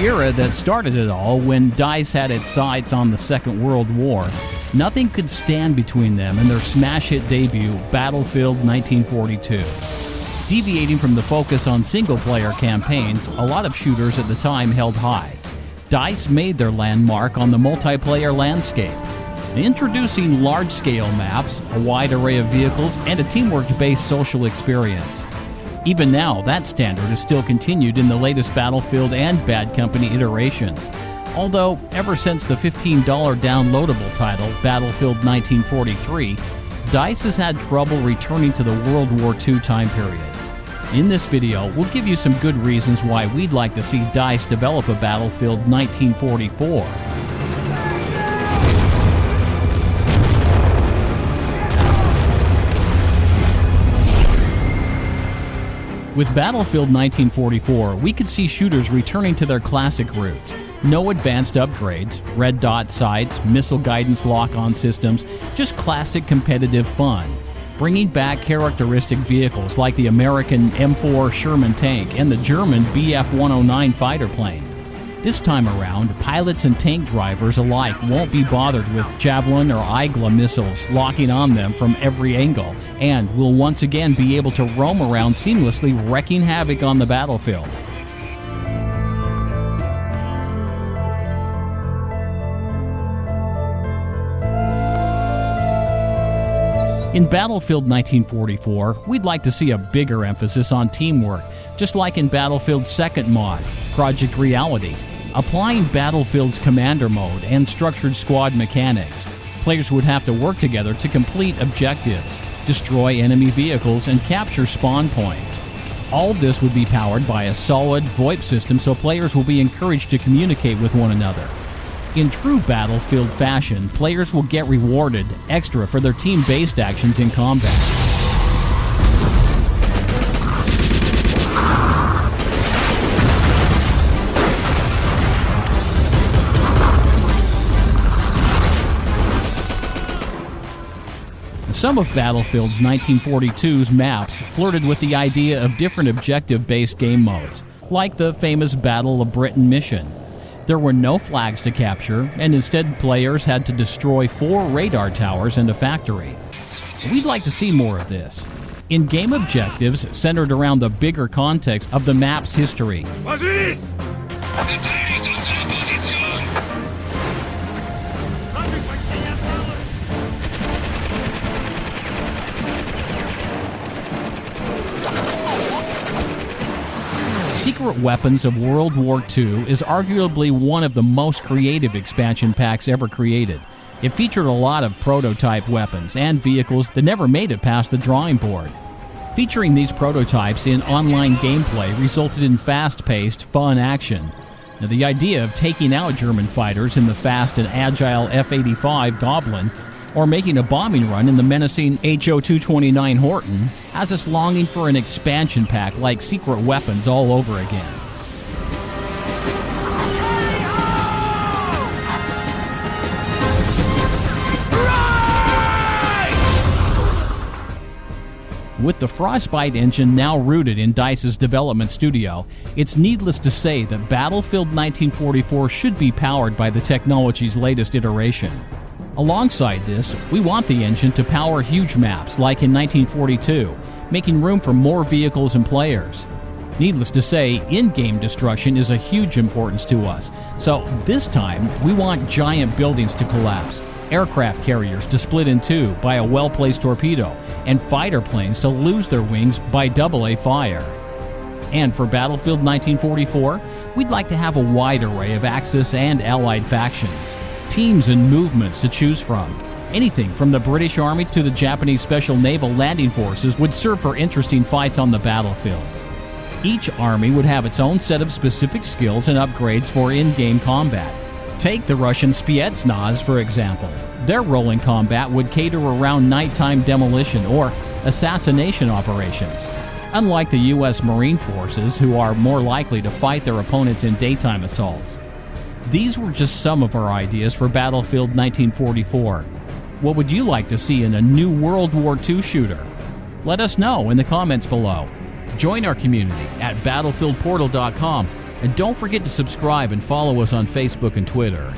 era that started it all, when DICE had its sights on the Second World War, nothing could stand between them and their smash hit debut, Battlefield 1942. Deviating from the focus on single-player campaigns, a lot of shooters at the time held high. DICE made their landmark on the multiplayer landscape, introducing large-scale maps, a wide array of vehicles, and a teamwork-based social experience. Even now, that standard is still continued in the latest Battlefield and Bad Company iterations. Although, ever since the $15 downloadable title, Battlefield 1943, DICE has had trouble returning to the World War II time period. In this video, we'll give you some good reasons why we'd like to see DICE develop a Battlefield 1944. With Battlefield 1944, we could see shooters returning to their classic roots. No advanced upgrades, red dot sights, missile guidance lock-on systems, just classic competitive fun. Bringing back characteristic vehicles like the American M4 Sherman tank and the German Bf-109 fighter plane. This time around, pilots and tank drivers alike won't be bothered with Javelin or Igla missiles locking on them from every angle, and will once again be able to roam around seamlessly, wreaking havoc on the battlefield. In Battlefield 1944, we'd like to see a bigger emphasis on teamwork, just like in Battlefield's second mod, Project Reality, applying Battlefield's commander mode and structured squad mechanics. Players would have to work together to complete objectives, destroy enemy vehicles, and capture spawn points. All this would be powered by a solid VoIP system, so players will be encouraged to communicate with one another. In true Battlefield fashion, players will get rewarded extra for their team-based actions in combat. Some of Battlefield's 1942's maps flirted with the idea of different objective-based game modes, like the famous Battle of Britain mission. There were no flags to capture, and instead players had to destroy 4 radar towers and a factory. We'd like to see more of this. In-game objectives centered around the bigger context of the map's history. Secret Weapons of World War II is arguably one of the most creative expansion packs ever created. It featured a lot of prototype weapons and vehicles that never made it past the drawing board. Featuring these prototypes in online gameplay resulted in fast-paced, fun action. Now, the idea of taking out German fighters in the fast and agile F-85 Goblin, or making a bombing run in the menacing HO-229 Horton, has us longing for an expansion pack like Secret Weapons all over again. With the Frostbite engine now rooted in DICE's development studio, it's needless to say that Battlefield 1944 should be powered by the technology's latest iteration. Alongside this, we want the engine to power huge maps like in 1942, making room for more vehicles and players. Needless to say, in-game destruction is a huge importance to us, so this time we want giant buildings to collapse, aircraft carriers to split in two by a well-placed torpedo, and fighter planes to lose their wings by AA fire. And for Battlefield 1944, we'd like to have a wide array of Axis and Allied factions, teams and movements to choose from. Anything from the British Army to the Japanese Special Naval Landing Forces would serve for interesting fights on the battlefield. Each army would have its own set of specific skills and upgrades for in-game combat. Take the Russian Spetsnaz, for example. Their role in combat would cater around nighttime demolition or assassination operations, unlike the U.S. Marine Forces, who are more likely to fight their opponents in daytime assaults. These were just some of our ideas for Battlefield 1944. What would you like to see in a new World War II shooter? Let us know in the comments below. Join our community at BattlefieldPortal.com And don't forget to subscribe and follow us on Facebook and Twitter.